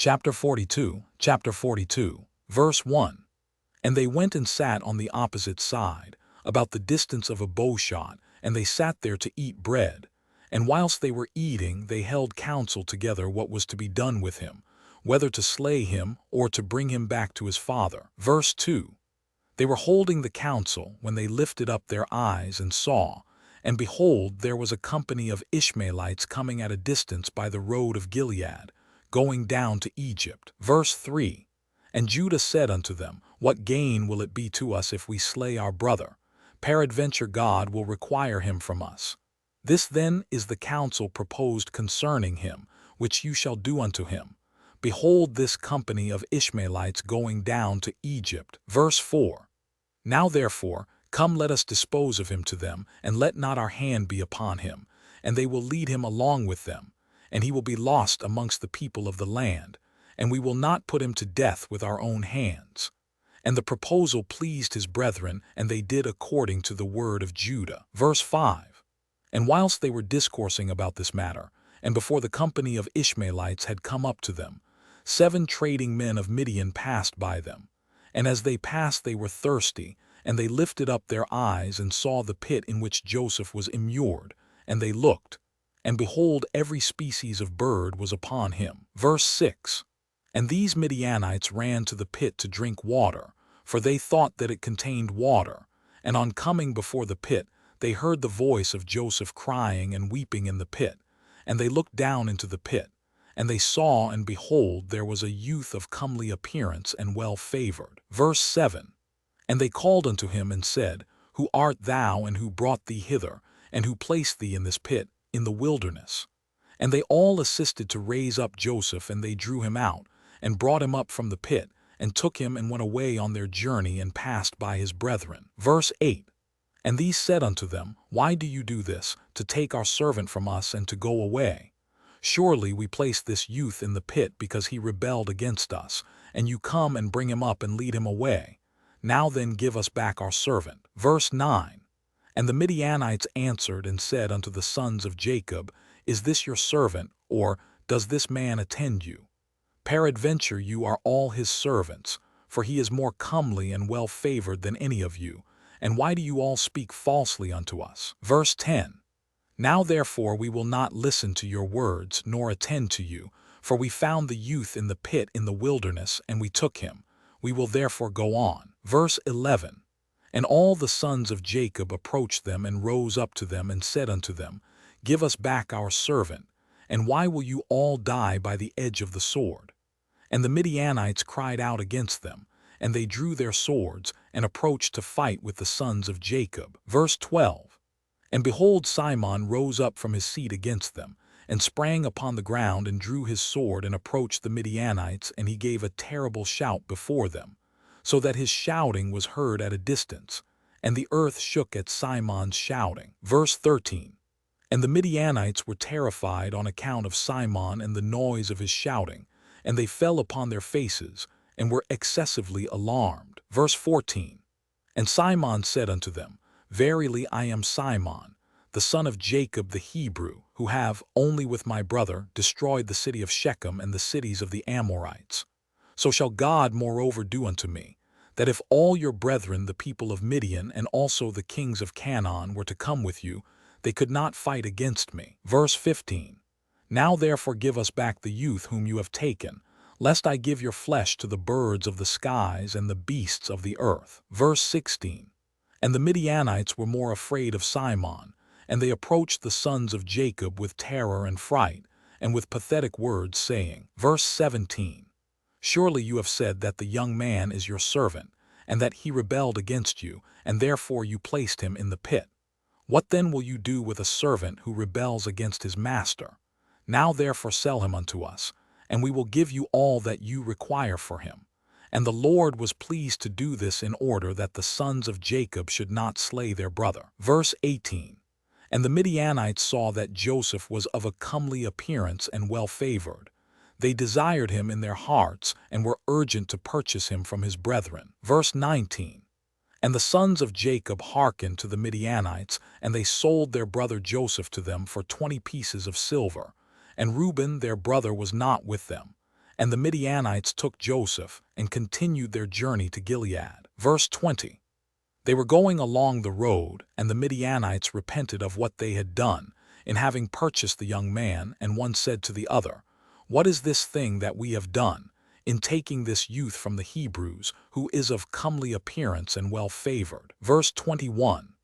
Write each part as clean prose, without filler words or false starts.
Chapter 42, verse 1. And they went and sat on the opposite side, about the distance of a bowshot, and they sat there to eat bread. And whilst they were eating, they held counsel together what was to be done with him, whether to slay him or to bring him back to his father. Verse 2. They were holding the counsel when they lifted up their eyes and saw, and behold, there was a company of Ishmaelites coming at a distance by the road of Gilead, going down to Egypt. Verse 3. And Judah said unto them, What gain will it be to us if we slay our brother? Peradventure God will require him from us. This then is the counsel proposed concerning him, which you shall do unto him. Behold this company of Ishmaelites going down to Egypt. Verse 4. Now therefore, come let us dispose of him to them, and let not our hand be upon him, and they will lead him along with them, and he will be lost amongst the people of the land, and we will not put him to death with our own hands. And the proposal pleased his brethren, and they did according to the word of Judah. Verse 5. And whilst they were discoursing about this matter, and before the company of Ishmaelites had come up to them, 7 trading men of Midian passed by them. And as they passed they were thirsty, and they lifted up their eyes and saw the pit in which Joseph was immured, and they looked, and behold, every species of bird was upon him. Verse 6. And these Midianites ran to the pit to drink water, for they thought that it contained water. And on coming before the pit, they heard the voice of Joseph crying and weeping in the pit. And they looked down into the pit, and they saw, and behold, there was a youth of comely appearance and well-favored. Verse 7. And they called unto him and said, Who art thou, and who brought thee hither, and who placed thee in this pit, in the wilderness? And they all assisted to raise up Joseph, and they drew him out, and brought him up from the pit, and took him and went away on their journey, and passed by his brethren. Verse 8. And these said unto them, Why do you do this, to take our servant from us, and to go away? Surely we placed this youth in the pit because he rebelled against us, and you come and bring him up and lead him away. Now then give us back our servant. Verse 9. And the Midianites answered and said unto the sons of Jacob, Is this your servant, or does this man attend you? Peradventure you are all his servants, for he is more comely and well-favored than any of you. And why do you all speak falsely unto us? Verse 10. Now therefore we will not listen to your words, nor attend to you, for we found the youth in the pit in the wilderness, and we took him. We will therefore go on. Verse 11. And all the sons of Jacob approached them, and rose up to them, and said unto them, Give us back our servant, and why will you all die by the edge of the sword? And the Midianites cried out against them, and they drew their swords, and approached to fight with the sons of Jacob. Verse 12. And behold, Simon rose up from his seat against them, and sprang upon the ground, and drew his sword, and approached the Midianites, and he gave a terrible shout before them, so that his shouting was heard at a distance, and the earth shook at Simon's shouting. Verse 13. And the Midianites were terrified on account of Simon and the noise of his shouting, and they fell upon their faces, and were excessively alarmed. Verse 14. And Simon said unto them, Verily I am Simon, the son of Jacob the Hebrew, who have, only with my brother, destroyed the city of Shechem and the cities of the Amorites. So shall God moreover do unto me, that if all your brethren the people of Midian and also the kings of Canaan were to come with you, they could not fight against me. Verse 15. Now therefore give us back the youth whom you have taken, lest I give your flesh to the birds of the skies and the beasts of the earth. Verse 16. And the Midianites were more afraid of Simon, and they approached the sons of Jacob with terror and fright, and with pathetic words, saying, Verse 17. Surely you have said that the young man is your servant, and that he rebelled against you, and therefore you placed him in the pit. What then will you do with a servant who rebels against his master? Now therefore sell him unto us, and we will give you all that you require for him. And the Lord was pleased to do this in order that the sons of Jacob should not slay their brother. Verse 18. And the Midianites saw that Joseph was of a comely appearance and well-favored. They desired him in their hearts, and were urgent to purchase him from his brethren. Verse 19. And the sons of Jacob hearkened to the Midianites, and they sold their brother Joseph to them for 20 pieces of silver. And Reuben their brother was not with them. And the Midianites took Joseph and continued their journey to Gilead. Verse 20. They were going along the road, and the Midianites repented of what they had done, in having purchased the young man, and one said to the other, "What is this thing that we have done, in taking this youth from the Hebrews, who is of comely appearance and well-favored?" Verse 21.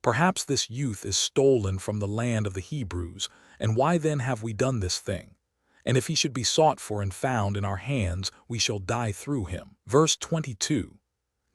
Perhaps this youth is stolen from the land of the Hebrews, and why then have we done this thing? And if he should be sought for and found in our hands, we shall die through him. Verse 22.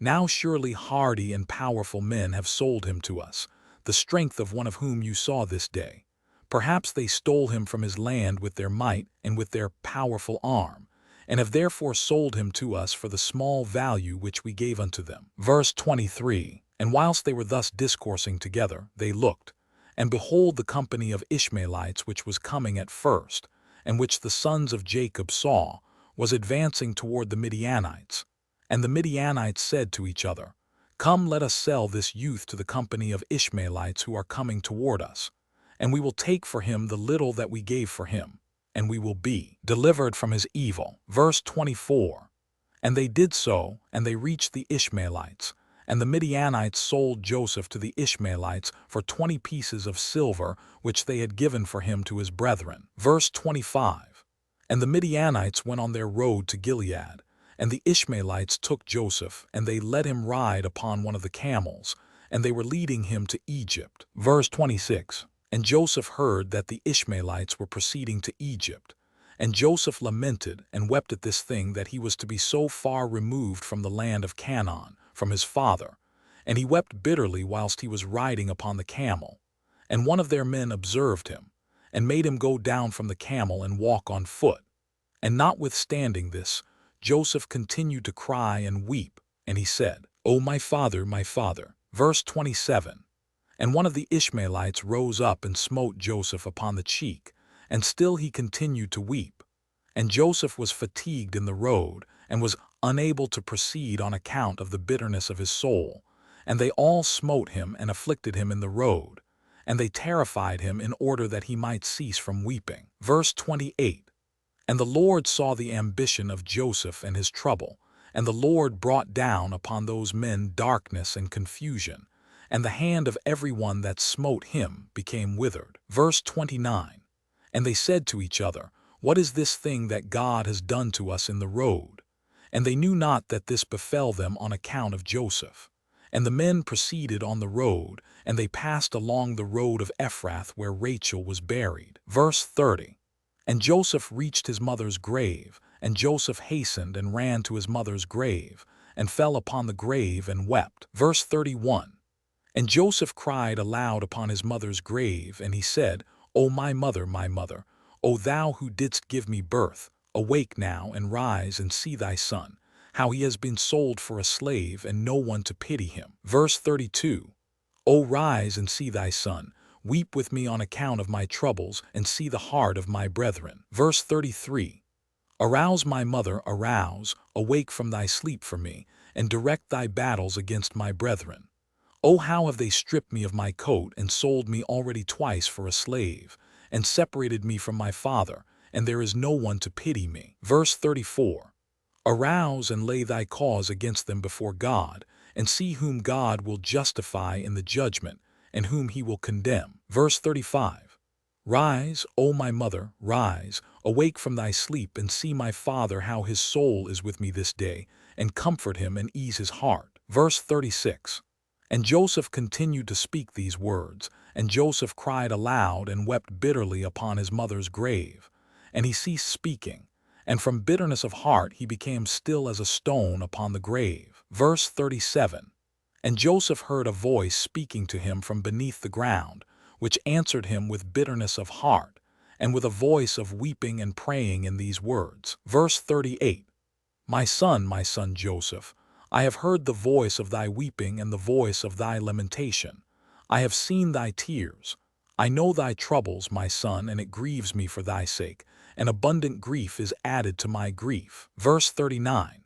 Now surely hardy and powerful men have sold him to us, the strength of one of whom you saw this day. Perhaps they stole him from his land with their might and with their powerful arm, and have therefore sold him to us for the small value which we gave unto them. Verse 23. And whilst they were thus discoursing together, they looked, and behold, the company of Ishmaelites which was coming at first, and which the sons of Jacob saw, was advancing toward the Midianites. And the Midianites said to each other, "Come, let us sell this youth to the company of Ishmaelites who are coming toward us, and we will take for him the little that we gave for him, and we will be delivered from his evil." Verse 24. And they did so, and they reached the Ishmaelites. And the Midianites sold Joseph to the Ishmaelites for 20 pieces of silver, which they had given for him to his brethren. Verse 25. And the Midianites went on their road to Gilead, and the Ishmaelites took Joseph, and they let him ride upon one of the camels, and they were leading him to Egypt. Verse 26. And Joseph heard that the Ishmaelites were proceeding to Egypt. And Joseph lamented and wept at this thing, that he was to be so far removed from the land of Canaan, from his father. And he wept bitterly whilst he was riding upon the camel. And one of their men observed him, and made him go down from the camel and walk on foot. And notwithstanding this, Joseph continued to cry and weep, and he said, "O my father, my father." Verse 27. And one of the Ishmaelites rose up and smote Joseph upon the cheek, and still he continued to weep. And Joseph was fatigued in the road, and was unable to proceed on account of the bitterness of his soul. And they all smote him and afflicted him in the road, and they terrified him in order that he might cease from weeping. Verse 28. And the Lord saw the ambition of Joseph and his trouble, and the Lord brought down upon those men darkness and confusion, and the hand of every one that smote him became withered. Verse 29. And they said to each other, "What is this thing that God has done to us in the road?" And they knew not that this befell them on account of Joseph. And the men proceeded on the road, and they passed along the road of Ephrath, where Rachel was buried. Verse 30. And Joseph reached his mother's grave, and Joseph hastened and ran to his mother's grave, and fell upon the grave and wept. Verse 31. And Joseph cried aloud upon his mother's grave, and he said, "O my mother, O thou who didst give me birth, awake now and rise and see thy son, how he has been sold for a slave, and no one to pity him." Verse 32. O rise and see thy son, weep with me on account of my troubles, and see the heart of my brethren. Verse 33. Arouse, my mother, arouse, awake from thy sleep for me, and direct thy battles against my brethren. O how have they stripped me of my coat, and sold me already twice for a slave, and separated me from my father, and there is no one to pity me. Verse 34. Arouse and lay thy cause against them before God, and see whom God will justify in the judgment, and whom he will condemn. Verse 35. Rise, O my mother, rise, awake from thy sleep, and see my father, how his soul is with me this day, and comfort him and ease his heart. Verse 36. And Joseph continued to speak these words, and Joseph cried aloud and wept bitterly upon his mother's grave. And he ceased speaking, and from bitterness of heart he became still as a stone upon the grave. Verse 37. And Joseph heard a voice speaking to him from beneath the ground, which answered him with bitterness of heart, and with a voice of weeping and praying in these words. Verse 38. my son Joseph, I have heard the voice of thy weeping and the voice of thy lamentation. I have seen thy tears. I know thy troubles, my son, and it grieves me for thy sake, and abundant grief is added to my grief. Verse 39.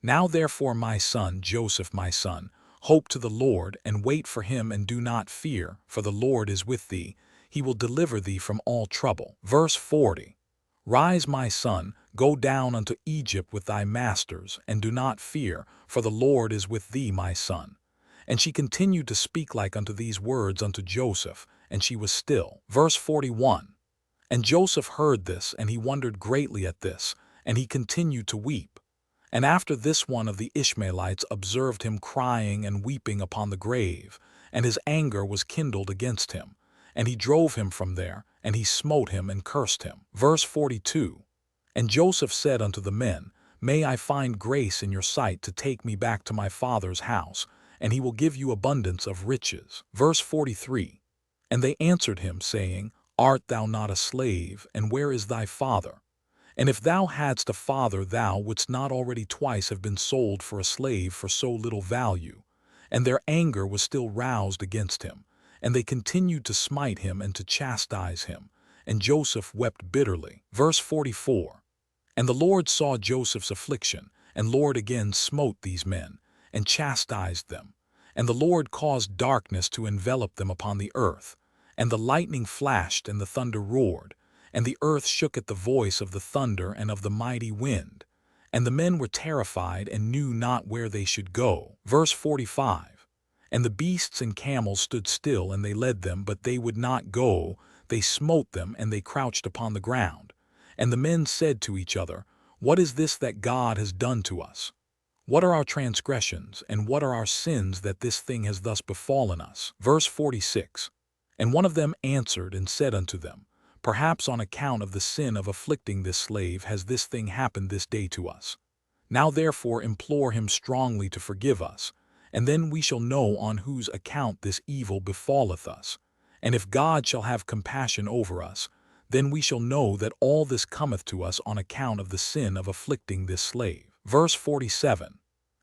Now therefore, my son Joseph, my son, hope to the Lord, and wait for him, and do not fear, for the Lord is with thee. He will deliver thee from all trouble. Verse 40. Rise, my son, Go down unto Egypt with thy masters, and do not fear, for the Lord is with thee, my son. And she continued to speak like unto these words unto Joseph, and she was still. Verse 41. And Joseph heard this, and he wondered greatly at this, and he continued to weep. And after this one of the Ishmaelites observed him crying and weeping upon the grave, and his anger was kindled against him. And he drove him from there, and he smote him and cursed him. Verse 42. And Joseph said unto the men, May I find grace in your sight to take me back to my father's house, and he will give you abundance of riches. Verse 43. And they answered him, saying, Art thou not a slave, and where is thy father? And if thou hadst a father, thou wouldst not already twice have been sold for a slave for so little value. And their anger was still roused against him, and they continued to smite him and to chastise him. And Joseph wept bitterly. Verse 44. And the Lord saw Joseph's affliction, and Lord again smote these men, and chastised them. And the Lord caused darkness to envelop them upon the earth, and the lightning flashed and the thunder roared, and the earth shook at the voice of the thunder and of the mighty wind. And the men were terrified and knew not where they should go. Verse 45. And the beasts and camels stood still, and they led them, but they would not go. They smote them, and they crouched upon the ground. And the men said to each other, What is this that God has done to us? What are our transgressions, and what are our sins that this thing has thus befallen us? Verse 46. And one of them answered and said unto them, Perhaps on account of the sin of afflicting this slave has this thing happened this day to us. Now therefore implore him strongly to forgive us, and then we shall know on whose account this evil befalleth us. And if God shall have compassion over us, then we shall know that all this cometh to us on account of the sin of afflicting this slave. Verse 47.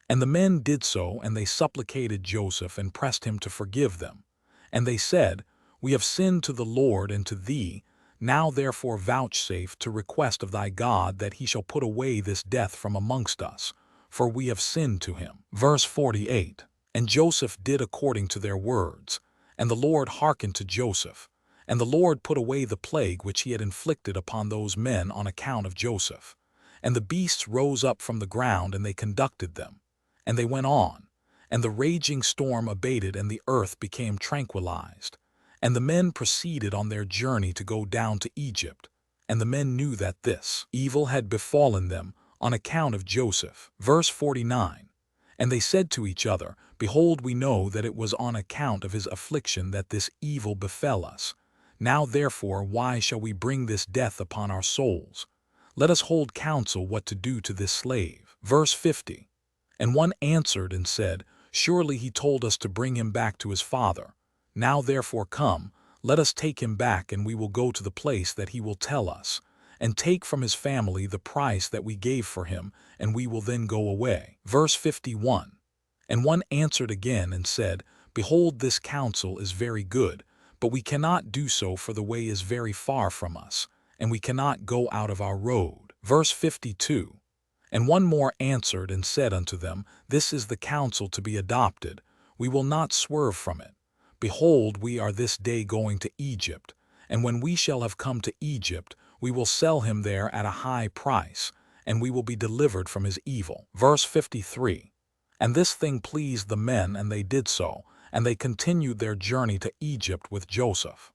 And the men did so, and they supplicated Joseph and pressed him to forgive them. And they said, We have sinned to the Lord and to thee. Now therefore vouchsafe to request of thy God that he shall put away this death from amongst us, for we have sinned to him. Verse 48. And Joseph did according to their words, and the Lord hearkened to Joseph. And the Lord put away the plague which he had inflicted upon those men on account of Joseph. And the beasts rose up from the ground, and they conducted them. And they went on, and the raging storm abated, and the earth became tranquilized. And the men proceeded on their journey to go down to Egypt. And the men knew that this evil had befallen them on account of Joseph. Verse 49. And they said to each other, Behold, we know that it was on account of his affliction that this evil befell us. Now therefore why shall we bring this death upon our souls? Let us hold counsel what to do to this slave. Verse 50. And one answered and said, Surely he told us to bring him back to his father. Now therefore come, let us take him back, and we will go to the place that he will tell us, and take from his family the price that we gave for him, and we will then go away. Verse 51. And one answered again and said, Behold, this counsel is very good, but we cannot do so, for the way is very far from us, and we cannot go out of our road. Verse 52. And one more answered and said unto them, This is the counsel to be adopted. We will not swerve from it. Behold, we are this day going to Egypt, and when we shall have come to Egypt, we will sell him there at a high price, and we will be delivered from his evil. Verse 53. And this thing pleased the men, and they did so, and they continued their journey to Egypt with Joseph.